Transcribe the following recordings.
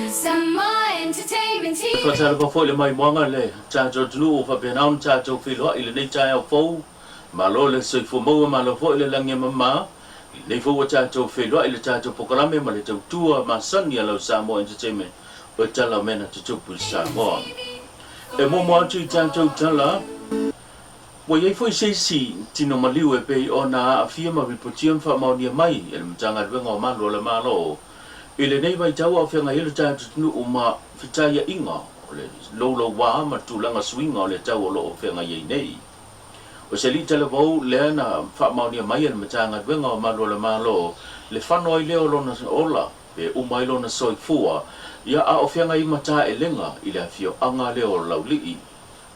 Samoa Entertainment TV. Pasal apa foi le mai monga le cha jo tlu fa benam cha jo filo ile nei cha ya fo malo le soi fo mo malo fo ile lange mama le fo cha jo filo ile cha jo programe ma le jo tua ma san ya lo Samoa Entertainment o cha la mena tu pu Samoa e mo mo chi cha jo la mo ye foi sei si tino maliu e pe ona afia ma ripotiam fa ma ni mai ele mtanga venga ma lo le malo ile nei vai tau au whenga ilu tātu tunu o ma whitaia inga o le lolo wā ma tūlanga swinga o le tau o lo o whenga iei nei. O se li tala vau lea na whamaunia mai ana matanga wenga o malo le malo le whanoi leo lona ola pe umai lona soi fua ia a o whenga i mata e lenga i le fio anga leo lau lii.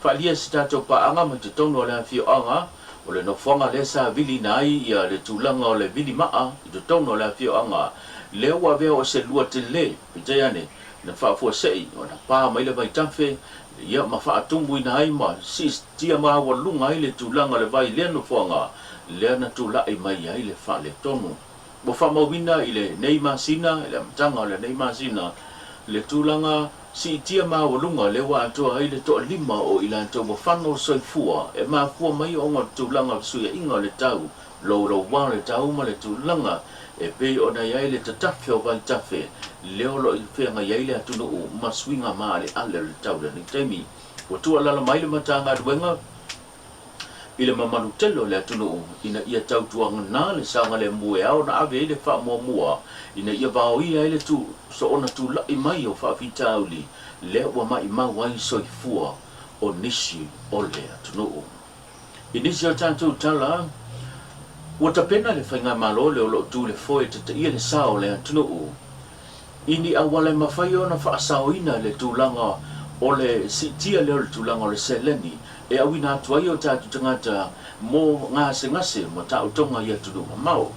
Whalia si tātou pa anga ma te tono o le fio anga o le no whanga le sa vili nai ia le tūlanga o le vili maa i te tono o le fio anga leo wa veo o se lua te le pite ane na whaafua sei o na pā mai le vai tawhe ia ma whaatumbu ina ai ma sis tia maa wa lunga i le tūlanga le vai lea no whanga lea na tūla i mai ai le wha le tonu mo whamawina i le nei masina i le amtanga o le nei masina le tūlanga si tia maa wa lunga le wa atua ai le toa lima o ila atua mo whano soifua e maa fua mai o ngā tūlanga suia inga le tau lo wā le tau ma le tūlanga e pe ona yai le tatafe o vai tafe leo lo i whenga yai le atunu o maswinga maa le ale le tau le ni temi o tua lala mai le matanga duenga i le mamanu telo le atunu o ina ia tau tuanga nā le sanga le mue au na ave le wha mua mua ina ia vao ia le tu so ona tu lai mai o wha fitau li leo wa mai mau wai soi fua o nisi o le atunu o i nisi o tantu tala ua tapena le whainga malo le o lo tu le foe te ia le sao le atunu u. Ini awale mawhai o na whaasaoina le tūlanga o le sitia leo le tūlanga o le seleni e awina atuai o tātu tangata mō ngase mo tau tonga i atunu mau.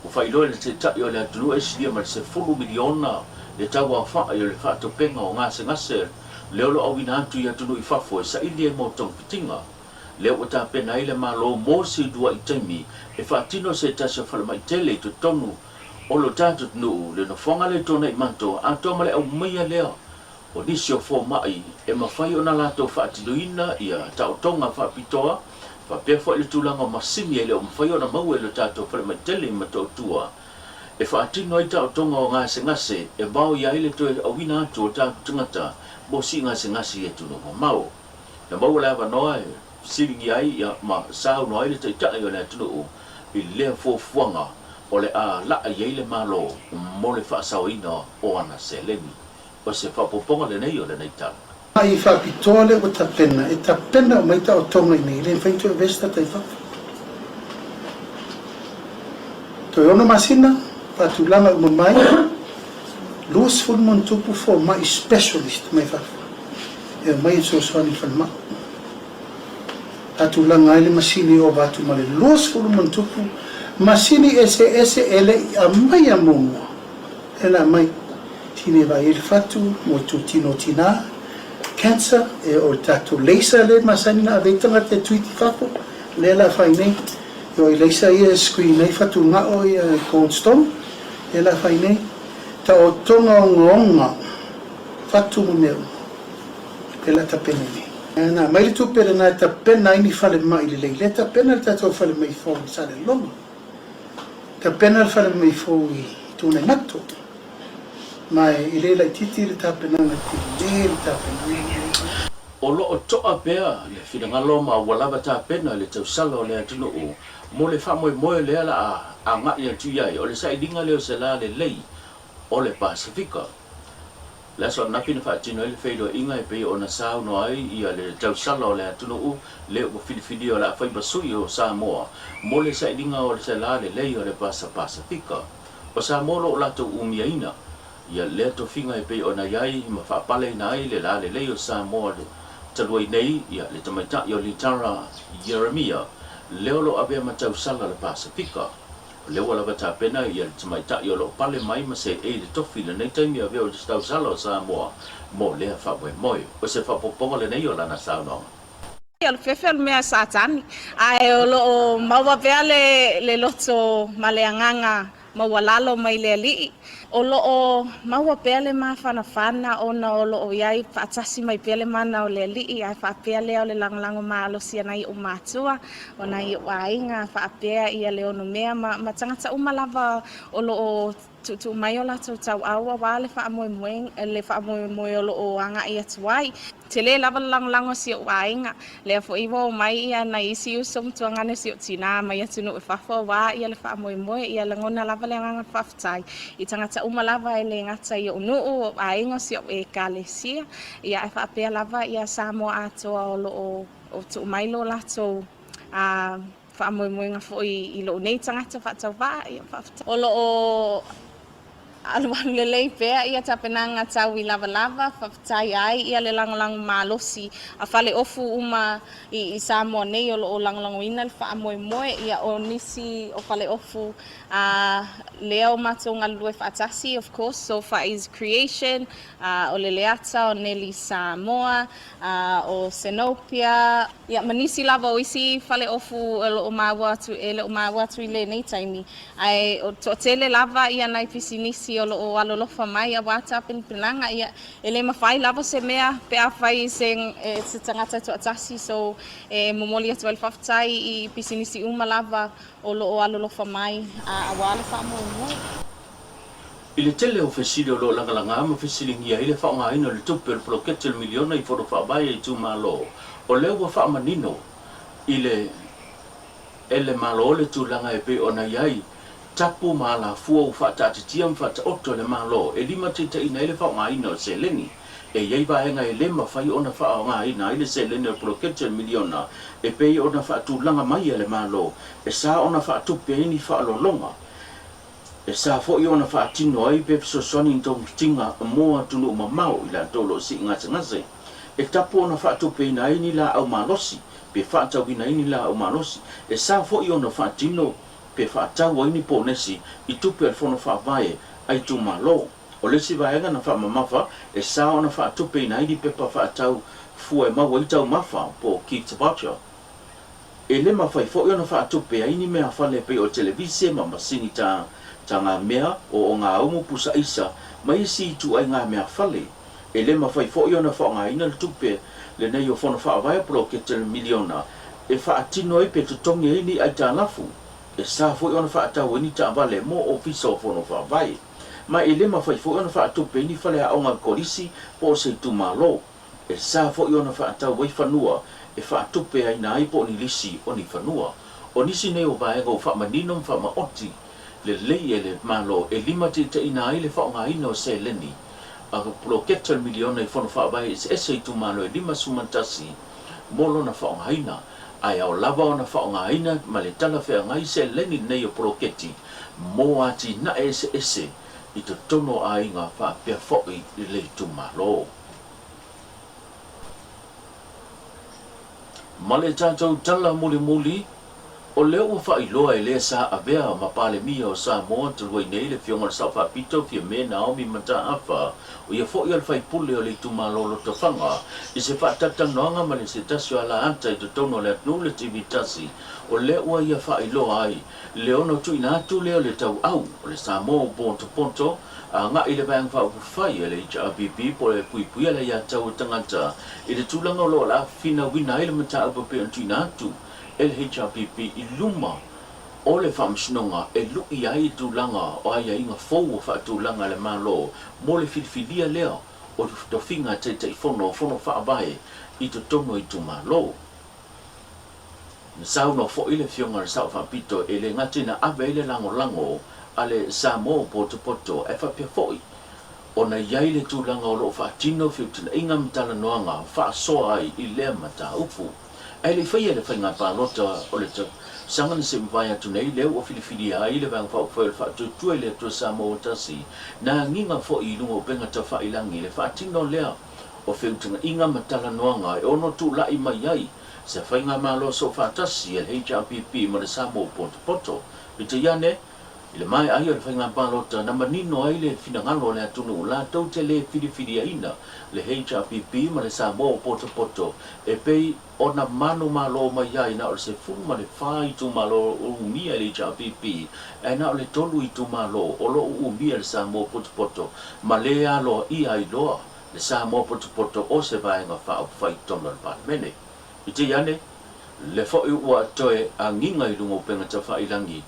O whailoe le te tai o le atunu e sidia ma le se 10 miliona le tau a wha i o le whaatopenga o ngase leo lo awina atu i atunu i whafo e sa ili e mō tong pitinga. Leo o tā pena i le malo mō si dua i taimi e whaatino se tasa whalamai tele i to tonu o lo tātu tunu le no whanga le tona i manto a toma le au meia lea o nisi o fō mai e mawhai o na lato whaatino ina i a tau tonga whaapitoa whapea wha i le tūlanga masimi e leo mawhai o na mau e lo tātu whalamai tele i mato tua e whaatino i tau tonga o ngase e mau i aile to e awina atu o tātu tangata mo si ngase e tunu o mau e mau le awa noa e siringi ai ia ma sao no ile te tai o le tunu i le fofuanga o le a la ai le malo mo le fa sao ina o ana seleni o se fa poponga le nei o le nei tala ai fa pitole o tapena e tapena o mai ta o tonga nei le feito e vesta tai fa to ono masina fa tulanga mo mai lus ful mon tupu fo mai specialist mai fa e mai so so ni fa ma atu langa ele masini o batu male los fulu mantupu masini ese ele amai amu ela mai tine vai il fatu mo tutino tina cancer e o tatu laser le masani na vetanga te tweet fapo le la faine yo laser ia screen nei fatu nga o constom ela faine ta o tonga ngonga fatu mo ela tapeni na mai le tupere na ta pena ini fale mai le ta pena ta to fale mai fo sa le longo ta pena fale mai fo i tu ne nato mai ile la titi le ta pena na ti ta pena o lo o toa pea le whiranga loma wala ta pena le tau salo le atunu o mo le wha moe le ala a ngai atu iai o le saidinga leo se la le lei o le Pasifika la so na pina fa tino le feido inga e pe ona sao no ai ia le tau salo le atunu u le o filifidi o la fai basui o Samoa mo le saidinga o le sala le lei o le Pasifika o Samoa o la to umiaina ia le to finga e pe ona iai ma fa pale nai le la le lei o Samoa le taloi nei ia le tamaita i o litara Jeremia le o lo abe ma tau sala le Pasifika le wala bata pena ia tamaita i o lo pale mai ma se e le tofi le nei taimi a veo le tau sala o Samoa mo le fa moi o se fa poponga le nei o lana sao no Al fefel mea satani ai o lo maua vea le loto maleanganga mawalalo mai le ali o loo maua pele ma fana ona o loo iai faatasi mai pele mana o le ali ai faapea lea o le langalango maalosia nai o matua o nai o ainga faapea ia le ono mea ma tangata uma lava o loo tu mai o latou tau aua wa le faamoemoe o loo agaʻi atu ai te lē lava langalango si o ainga le foʻi ua mai ia na isi uso matuagane si o tinā mai atu no e fafa wā ia le faamoemoe ia lagona lava le agaga faafetai i tagata uma lava e le gata i o nuu o ainga si o ekalesia ia e faapea lava ia sa mo atoa o loo o tu mai lo latou faamoemoega foʻi i loo nei tagata faatauvā ia faafetai o loo alualu lelei pea ia tapenaga tau i lavalava faafetai ai ia le lagolago malosi a fale ofu uma i Samoa nei o loo lagolagoina le faamoemoe ia o nisi o fale ofu lea o matou galu e faatasi of course so far is creation o le leata o Nelly Samoa o Senopia ia manisi lava o isi fale ofu e loo maua atu i lenei taimi ai o toʻatele lava ia nai pisinisi o loo alolofa mai a wata pinipinaga ia e le mafai lava se mea pe a fai se tagata toʻatasi so momoli atu ai le faafetai i pisinisi uma lava o loo alolofa mai auā le faamoemoe I le tele o fesili o loo lagalaga ma fesiligia ai le faaogāina o le tupe o le poloketi o le miliona i fonofaavae ai tumālo o lea ua faamanino i le ele malo o le tulaga e pei ona iai tapu malafua u faataatitia ma faataoto le malo e lima taʻitaʻina ai le faaogāina o seleni e iai vaega e lē mafai ona faaogāina ai le seleni o le poloketi o le miliona e pei ona faatulaga mai a le malo e sa ona faatupe ai ni faalologa e sa foʻi ona faatino ai pe fesoasoani i taumitiga mo atunuu mamao i latou loo sii gasegase e tapu ona faatupeina ai ni laau malosi pe faatauina ai ni laau malosi e sa foʻi ona faatino pe faatau ai ni ponesi i tupe o le fonofaavae ai tumālo o lesi vaega na faamamafa e sa ona faatupeina ai ni pepa faatau fua e mau ai taumafa po Kitabacha e le mafai foʻi ona faatupe ai ni mea fale pei o televise ma masini ngā mea o ngā umu pusaisa mai si tu ai ngā mea fale e le mawhai fo'i ona whaongaina le tupe le nei o whona whaawai poloketi le miliona e whaatino e pe tutongi e ni ai tālafu e sa fo'i ona whaatau e ni tāwale mo ofisa o whona whaawai ma e le mawhai fo'i ona whaatupe ni whale a onga korisi po se tumālo e sa fo'i ona whaatau e whanua e whaatupe ai nā ipo ni lisi o ni whanua o nisi nei o vaega o whaamanino whaamaoti le lei e le malo e lima taʻitaʻina ai le faaogāina o seleni a poloketi o le miliona i fonofaavae e ese i tumalo e lima sumatasi mo lona faaogāina ae ao lava ona faaogāina ma le tala feagai seleni nei o poloketi mo atinaʻe ese i totono aiga faapea foʻi i lei tumalo ma le tatou tala mulimuli o leo ua whailoa e lea sa avea ma palemia o Samoa te luai nei le fionga le Saupapito fia me Naomi Mataafa o ia fo'i al whaipule o le tumālolo tawhanga i se whaatatanoanga ma le se tasi o ala anta i totono le atnu le TV tasi o leo ua ia whailoa ai le ono tu ina atu leo le tau au o le Samoa o ponto a ngā i le vang whai e le HRBP po le pui ala ia tau tangata i le tūlanga o lo la fina wina i le Mataafa pe on tu ina atu LHRPP i luma o le whamsinonga e lui ai tūlanga o ai inga fou o whaatūlanga le malo mo le whiwhilia lea o to whinga te fono whaabae i to tono i tu malo. Na sauna fo ile fionga le sau whapito e le ngati na awe ile lango a le Samoa poto e whapia foi. O na iai le tūlanga o lo whaatino whiutina inga mtala noanga whaasoa ai i lea mata upu. Ai le whaia le whainga pālota o le ta sangana se mwai atu nei leo o whiliwhili ai le wang whao le whaatutue le atua Samoa tasi na nginga fo i lunga o penga ta whailangi le whaatino lea o whiutinga inga matala noanga e ono tu lai mai ai se whainga malo so whaatasi e le HRPP ma le Samoa poto. Ita iane ile mai ai le fainga palota na manino ai le fina ngalo le tunu la tau te le fidi ina le HRPP ma le Samoa poto e pei ona manu malo mai ai na o se fu ma le fai tu malo o mia le HRPP e na o le tolu i tu malo o lo u mia le Samoa poto ma le alo i ai loa le Samoa poto o se vai nga fa fai tonu le parmene i te yane le fo i ua toe a nginga i lungo penga ta fa ilangi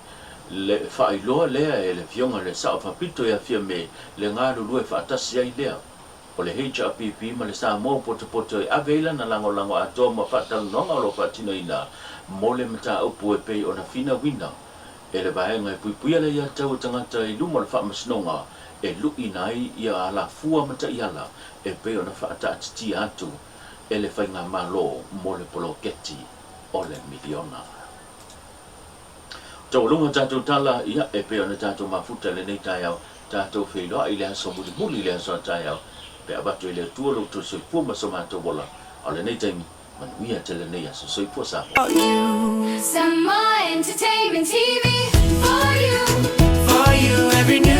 le fai loa lea e le fionga le sao fapito ia fia me le ngā lulu e whaatasi ai lea o le HRPP ma le Samoa poto e aveila na lango atoa ma whaatang nonga o lo whaatina ina mo le mata upu e pei o na fina wina e le vaenga e puipuia le ia tau tangata i luma le whaamasnonga e lu inai ia ala fua mata i ala e pei o na whaata atiti atu e le whainga malo mo le poloketi o le miliona. Tau lunga tātou tala ia e peo na tātou mafuta le nei tai au tātou whailoa i le aso muli le aso tai au pe abatu i le tua lo tu soi pua maso mātou wala o le nei taimi manuia te le nei aso soi pua sa Samoa Entertainment TV for you For you every night.